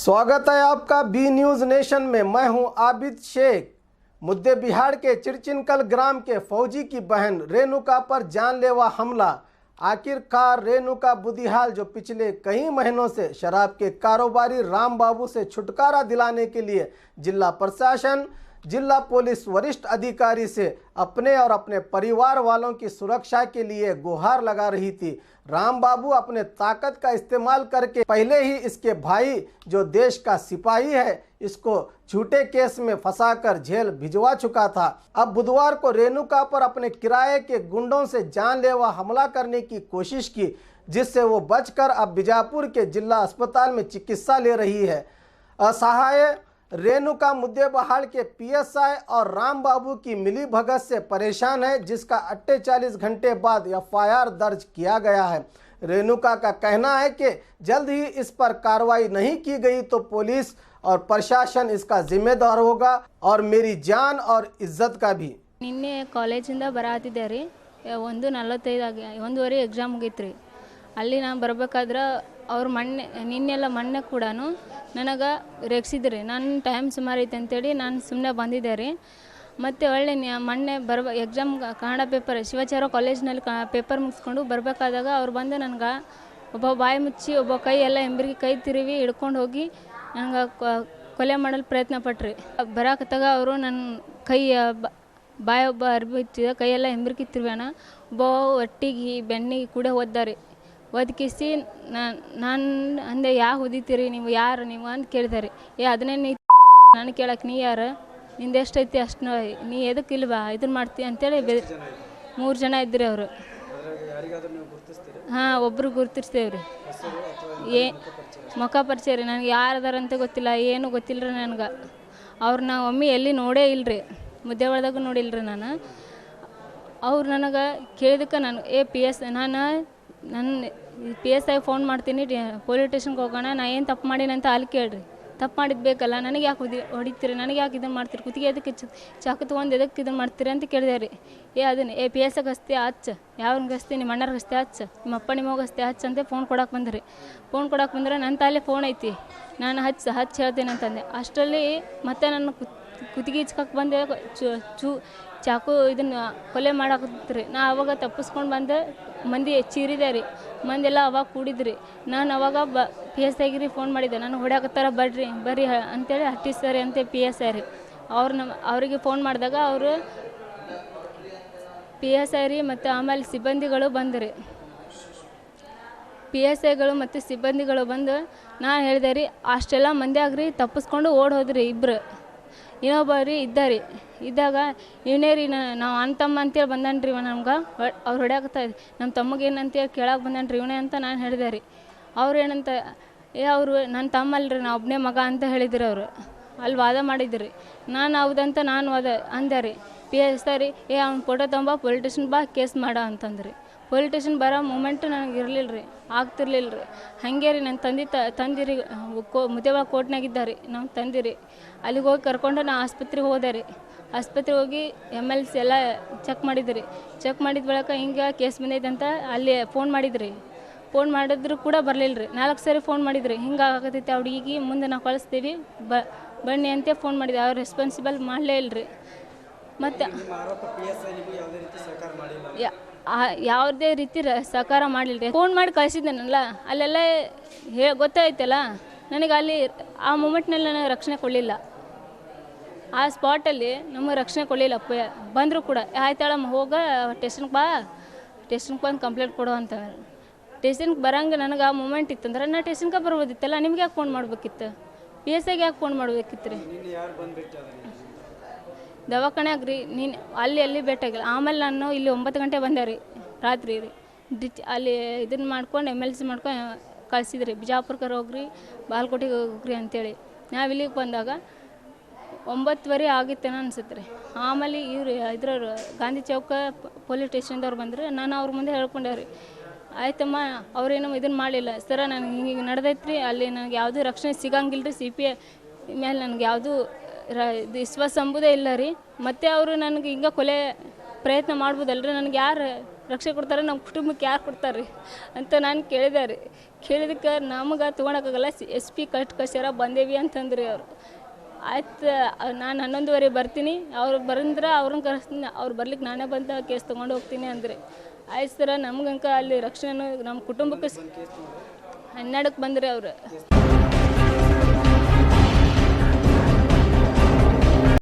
स्वागत है आपका बी न्यूज़ नेशन में। मैं हूं आबिद शेख। मुद्दे बिहार के चिरचिनकल ग्राम के फौजी की बहन रेणुका पर जानलेवा हमला। आखिरकार रेणुका बुदिहाल जो पिछले कई महीनों से शराब के कारोबारी राम बाबू से छुटकारा दिलाने के लिए जिला प्रशासन, जिला पुलिस वरिष्ठ अधिकारी से अपने और अपने परिवार वालों की सुरक्षा के लिए गुहार लगा रही थी। राम बाबू अपने ताकत का इस्तेमाल करके पहले ही इसके भाई जो देश का सिपाही है इसको झूठे केस में फंसाकर जेल भिजवा चुका था। अब बुधवार को रेणुका पर अपने किराए के गुंडों से जानलेवा हमला करने की कोशिश की, जिससे वो बचकर अब बीजापुर के जिला अस्पताल में चिकित्सा ले रही है। असहाय रेणुका मुद्दे बहाल के पीएसआई और राम बाबू की मिलीभगत से परेशान है, जिसका 48 घंटे बाद एफआईआर दर्ज किया गया है। रेणुका का कहना है कि जल्द ही इस पर कार्रवाई नहीं की गई तो पुलिस और प्रशासन इसका जिम्मेदार होगा और मेरी जान और इज्जत का भी। ನಿನ್ನೆ ಕಾಲೇಜಿಂದ ಬರಾತಿದ್ದೆ ರೀ 1:45 1:15 ಎಕ್ಸಾಮ್ ಮುಗೀತು ರೀ. ಅಲ್ಲಿ ನಾನು ಬರಬೇಕಾದ್ರೆ ಅವ್ರು ನಿನ್ನೆ ಕೂಡ ನನಗೆ ರೇಗಿಸಿದ್ರಿ. ನನ್ನ ಟೈಮ್ ಸುಮಾರು ಐತೆ ಅಂತೇಳಿ ನಾನು ಸುಮ್ಮನೆ ಬಂದಿದ್ದೆ ರೀ. ಮತ್ತು ಒಳ್ಳೆ ಮೊನ್ನೆ ಎಕ್ಸಾಮ್ ಕನ್ನಡ ಪೇಪರ್ ಶಿವಾಚಾರ್ಯ ಕಾಲೇಜ್ನಲ್ಲಿ ಪೇಪರ್ ಮುಗಿಸ್ಕೊಂಡು ಬರಬೇಕಾದಾಗ ಅವ್ರು ಬಂದು ನನಗೆ ಒಬ್ಬ ಬಾಯಿ ಮುಚ್ಚಿ ಒಬ್ಬ ಕೈ ಎಲ್ಲ ಎಂಬರಿಗೆ ಕೈ ತಿರುವಿ ಹಿಡ್ಕೊಂಡು ಹೋಗಿ ನನಗೆ ಕೊಲೆ ಮಾಡಲು ಪ್ರಯತ್ನ ಪಟ್ರಿ. ಬರಾಕತ್ತಾಗ ಅವರು ನನ್ನ ಕೈ ಬಾಯಿ ಒಬ್ಬ ಅರ್ಬಿ ಇಟ್ಟಿದ ಕೈಯೆಲ್ಲ ಎಂಬರಿಗೆ ತಿರುವ್ಯಾನ, ಒಬ್ಬ ಒಟ್ಟಿಗೆ ಬೆನ್ನಿಗೆ ಕೂಡ ಒದ್ದಾರಿ. ಒದಕಿಸಿ ನಾನು ಅಂದೆ ಯಾಕೆ ಹೊದಿತೀರಿ ನೀವು, ಯಾರು ನೀವು ಅಂತ ಕೇಳಿದಾರೆ. ಅದನ್ನೇ ನೀ ನಾನು ಕೇಳಕ್ಕೆ ನೀ ಯಾರು, ನಿಂದು ಎಷ್ಟೈತಿ ಅಷ್ಟು ನೀ ಎದಕ್ಕೆ ಇಲ್ವಾ ಇದನ್ನು ಮಾಡ್ತೀವಿ ಅಂತೇಳಿ 3 ಜನ ಇದ್ರಿ ಅವರು. ಹಾಂ, ಒಬ್ಬರು ಗುರ್ತಿರ್ತೇವೆ ರೀ. ಮುಖ ಪರಿಚಯ ರೀ. ನನಗೆ ಯಾರದಾರಂತ ಗೊತ್ತಿಲ್ಲ, ಏನೂ ಗೊತ್ತಿಲ್ಲ ರೀ ನನಗೆ. ಅವ್ರನ್ನ ಒಮ್ಮೆ ಎಲ್ಲಿ ನೋಡೇ ಇಲ್ಲರಿ, ಮುದ್ದೆ ಒಳದಾಗ ನೋಡಿಲ್ರಿ ನಾನು. ಅವ್ರು ನನಗೆ ಕೇಳಿದಕ್ಕೆ ನಾನು ನನ್ನ PSI ಫೋನ್ ಮಾಡ್ತೀನಿ, ಪೊಲೀಸ್ ಸ್ಟೇಷನ್ಗೆ ಹೋಗೋಣ, ನಾ ಏನು ತಪ್ಪು ಮಾಡೀನಿ ಅಂತ ಅಲ್ಲಿ ಕೇಳ್ರಿ. ತಪ್ಪು ಮಾಡಿದ್ದು ಬೇಕಲ್ಲ, ನನಗೆ ಯಾಕೆ ಹೊಡಿತೀರಿ, ನನಗೆ ಯಾಕೆ ಇದನ್ನು ಮಾಡ್ತೀರಿ, ಕುತ್ತಿಗೆ ಎದಕ್ಕೆ ಚಾಕು ತೊಗೊಂಡು ಎದಕ್ಕೆ ಇದನ್ನು ಮಾಡ್ತೀರಿ ಅಂತ ಕೇಳಿದೆ ರೀ. ಅದನ್ನು PSIಗೆ ಹಚ್ತಿ ಹಚ್ಚ, ಯಾವ್ರಿಗೆ ಹಚ್ತಿ, ನಿಮ್ಮ ಅಣ್ಣರ್ಗೆ ಹಚ್ತಿ ಹಚ್ಚ, ನಿಮ್ಮ ಅಪ್ಪ ನಿಮಗೆ ಹಚ್ತಿ ಹಚ್ಚ ಅಂತ ಫೋನ್ ಕೊಡಕ್ಕೆ ಬಂದ್ರಿ. ಫೋನ್ ಕೊಡಕ್ಕೆ ಬಂದರೆ ನನ್ನ ತಾಲೇ ಫೋನ್ ಐತಿ, ನಾನು ಹಚ್ಚಿ ಹೇಳ್ತೀನಿ ಅಂತಂದೆ. ಅಷ್ಟರಲ್ಲಿ ಮತ್ತೆ ನನ್ನ ಕುತ್ತಿಗೆ ಇಚ್ಕಕ್ಕೆ ಬಂದೆ, ಚಾಕು ಇದನ್ನು ಕೊಲೆ ಮಾಡಾಕತ್ರಿ. ನಾ ಅವಾಗ ತಪ್ಪಿಸ್ಕೊಂಡು ಬಂದೆ, ಮಂದಿ ಚೀರಿದೆ ರೀ. ಮಂದೆಲ್ಲ ಅವಾಗ ಕೂಡಿದ್ರಿ. ನಾನು ಅವಾಗ PSIಗೆ ರೀ ಫೋನ್ ಮಾಡಿದ್ದೆ, ನಾನು ಹೊಡ್ಯಾಕತ್ತಾರ ಬರ್ರಿ ಅಂತೇಳಿ ಹಟ್ಟಿಸ್ತಾರೆ ಅಂತ PSI ರೀ. ಅವರಿಗೆ ಫೋನ್ ಮಾಡಿದಾಗ ಅವರು PSI ರೀ ಮತ್ತು ಆಮೇಲೆ ಸಿಬ್ಬಂದಿಗಳು ಬಂದ್ರಿ. PSIಗಳು ಮತ್ತು ಸಿಬ್ಬಂದಿಗಳು ಬಂದು ನಾನು ಹೇಳಿದೆ ರೀ, ಅಷ್ಟೆಲ್ಲ ಮಂದಿ ಆಗ್ರಿ ತಪ್ಪಿಸ್ಕೊಂಡು ಓಡಿ ಹೋದ್ರಿ. ಇಬ್ಬರು ಇನ್ನೊಬ್ಬ ರೀ ಇದ್ದಾಗ ಇವನೇ ರೀ ನಾವು ತಮ್ಮ ಅಂತೇಳಿ ಬಂದನ್ರಿ. ನಮ್ಗೆ ಅವ್ರು ಹೊಡ್ಯಾಕತ್ತಾ ನಮ್ಮ ತಮ್ಮಗೆ ಏನಂತೇಳಿ ಕೇಳಕ್ಕೆ ಬಂದನ್ರಿ ಇವನೇ ಅಂತ ನಾನು ಹೇಳಿದೆ ರೀ. ಅವ್ರು ಏನಂತ ಅವರು ನನ್ನ ತಮ್ಮ ಅಲ್ರಿ, ನಾ ಒಬ್ಬನೇ ಮಗ ಅಂತ ಹೇಳಿದ್ರಿ. ಅವರು ಅಲ್ಲಿ ವಾದ ಮಾಡಿದ್ರಿ. ನಾನು ಹೌದಂತ ನಾನು ಅಂದೆ ರೀ. PSI ರೀ ಅವ್ನ ಫೋಟೋ ತೊಂಬ ಪೊಲೀಸ್ ಸ್ಟೇಷನ್ ಬಾ ಕೇಸ್ ಮಾಡ ಅಂತಂದ್ರಿ. ಪೊಲೀಸ್ ಸ್ಟೇಷನ್ ಬರೋ ಮೂಮೆಂಟು ನನಗೆ ಇರಲಿಲ್ಲ ರೀ, ಆಗ್ತಿರ್ಲಿಲ್ಲ ರೀ. ಹಾಗೆ ರೀ ನನ್ನ ತಂದಿರಿ ಮುದ್ದೇಬಾಳ ಕೋರ್ಟ್ನಾಗಿದ್ದಾರೆ ನಾವು ತಂದಿರಿ. ಅಲ್ಲಿಗೆ ಹೋಗಿ ಕರ್ಕೊಂಡು ನಾ ಆಸ್ಪತ್ರೆಗೆ ಹೋದೆ ರೀ. ಆಸ್ಪತ್ರೆಗೆ ಹೋಗಿ MLC ಎಲ್ಲ ಚೆಕ್ ಮಾಡಿದ್ರಿ. ಚೆಕ್ ಮಾಡಿದ ಬಳಿಕ ಹಿಂಗೆ ಕೇಸ್ ಬಂದೈತೆ ಅಂತ ಅಲ್ಲಿ ಫೋನ್ ಮಾಡಿದ್ರಿ. ಫೋನ್ ಮಾಡಿದ್ರು ಕೂಡ ಬರಲಿಲ್ಲ ರೀ. 4 ಸರಿ ಫೋನ್ ಮಾಡಿದ್ರಿ, ಹಿಂಗೆ ಆಗತೈತೆ ಹುಡುಗಿಗೆ, ಮುಂದೆ ನಾವು ಕಳಿಸ್ತೀವಿ ಬನ್ನಿ ಅಂತ ಫೋನ್ ಮಾಡಿದ್ವಿ. ಅವ್ರು ರೆಸ್ಪಾನ್ಸಿಬಲ್ ಮಾಡಲೇ ಇಲ್ಲ ರೀ. ಮತ್ತು ಯಾವುದೇ ರೀತಿ ಸಹಕಾರ ಮಾಡಲಿಲ್ಲ ರೀ. ಫೋನ್ ಮಾಡಿ ಕಳಿಸಿದ್ದೇನಲ್ಲ, ಅಲ್ಲೆಲ್ಲ ಗೊತ್ತಾಯ್ತಲ್ಲ ನನಗೆ. ಅಲ್ಲಿ ಆ ಮೂಮೆಂಟ್ನಲ್ಲಿ ನನಗೆ ರಕ್ಷಣೆ ಕೊಡಲಿಲ್ಲ. ಆ ಸ್ಪಾಟಲ್ಲಿ ನಮಗೆ ರಕ್ಷಣೆ ಕೊಡಲಿಲ್ಲ. ಬಂದರೂ ಕೂಡ ಆಯ್ತಾಳಮ್ಮ ಹೋಗ ಟೇಷನ್ಗೆ ಬಾ, ಟೇಷನ್ಗೆ ಬಂದು ಕಂಪ್ಲೇಂಟ್ ಕೊಡು ಅಂತ. ಟೇಷನ್ಗೆ ಬರಂಗೆ ನನಗೆ ಆ ಮೂಮೆಂಟ್ ಇತ್ತಂದ್ರೆ ನಾ ಟೇಷನ್ಗೆ ಬರ್ಬೋದಿತ್ತಲ್ಲ. ನಿಮ್ಗೆ ಯಾಕೆ ಫೋನ್ ಮಾಡ್ಬೇಕಿತ್ತು, PSIಗೆ ಯಾಕೆ ಫೋನ್ ಮಾಡ್ಬೇಕಿತ್ತು ರೀ? ದವಾಖಾನ್ಯಾಗ ರೀ ನೀನು ಅಲ್ಲಿ ಭೇಟಿಯಾಗಿಲ್ಲ. ಆಮೇಲೆ ನಾನು ಇಲ್ಲಿ 9 ಗಂಟೆ ಬಂದೆ ರೀ ರಾತ್ರಿ ರೀ. ಅಲ್ಲಿ ಇದನ್ನು ಮಾಡ್ಕೊಂಡು MLC ಮಾಡ್ಕೊಂಡು ಕಳಿಸಿದ್ರಿ. ಬಿಜಾಪುರಕ್ಕೆ ಹೋಗ್ರಿ, ಬಾಲ್ಕೋಟಿಗೆ ಹೋಗ್ರಿ ಅಂತೇಳಿ. ನಾವು ಇಲ್ಲಿಗೆ ಬಂದಾಗ 9:15 ಆಗಿತ್ತೇನೋ ಅನ್ಸುತ್ತೆ ರೀ. ಆಮೇಲೆ ಇದ್ರವ್ರು ಗಾಂಧಿ ಚೌಕ ಪೊಲೀಸ್ ಸ್ಟೇಷನ್ದವ್ರು ಬಂದರು. ನಾನು ಅವ್ರ ಮುಂದೆ ಹೇಳ್ಕೊಂಡೆ ರೀ, ಆಯ್ತಮ್ಮ ಅವ್ರೇನೋ ಇದನ್ನು ಮಾಡಲಿಲ್ಲ ಸರ, ನನಗೆ ಹಿಂಗೆ ನಡೆದೈತ್ರಿ, ಅಲ್ಲಿ ನನಗೆ ಯಾವುದೂ ರಕ್ಷಣೆ ಸಿಗಂಗಿಲ್ಲ ರೀ. CPI ಮೇಲೆ ನನಗೆ ಯಾವುದೂ ವಿಶ್ವಾಸ ಎಂಬುದೇ ಇಲ್ಲ ರೀ. ಮತ್ತು ಅವರು ನನಗೆ ಹಿಂಗೆ ಕೊಲೆ ಪ್ರಯತ್ನ ಮಾಡ್ಬೋದಲ್ರಿ, ನನಗೆ ಯಾರು ರಕ್ಷೆ ಕೊಡ್ತಾರೆ, ನಮ್ಮ ಕುಟುಂಬಕ್ಕೆ ಯಾರು ಕೊಡ್ತಾರೆ ರೀ ಅಂತ ನಾನು ಕೇಳಿದೆ ರೀ. ಕೇಳಿದಕ್ಕೆ ನಮಗೆ ತೊಗೊಳಕ್ಕಾಗಲ್ಲ, SP ಕಳ್ಸ್ಯಾರ ಬಂದೇವಿ ಅಂತಂದ್ರಿ ಅವರು. ಆಯ್ತು, ನಾನು 11:30 ಬರ್ತೀನಿ, ಅವ್ರು ಬಂದ್ರೆ ಅವ್ರನ್ನ ಕರೆಸ್ತೀನಿ, ಅವ್ರು ಬರ್ಲಿಕ್ಕೆ ನಾನೇ ಬಂದು ಕೇಸ್ ತೊಗೊಂಡು ಹೋಗ್ತೀನಿ ಅಂದ್ರೆ. ಆಯ್ತು ಸರ, ನಮ್ಗಂಕ ಅಲ್ಲಿ ರಕ್ಷಣೆ ನಮ್ಮ ಕುಟುಂಬಕ್ಕೆ 12ಕ್ಕೆ ಬಂದ್ರಿ ಅವರು.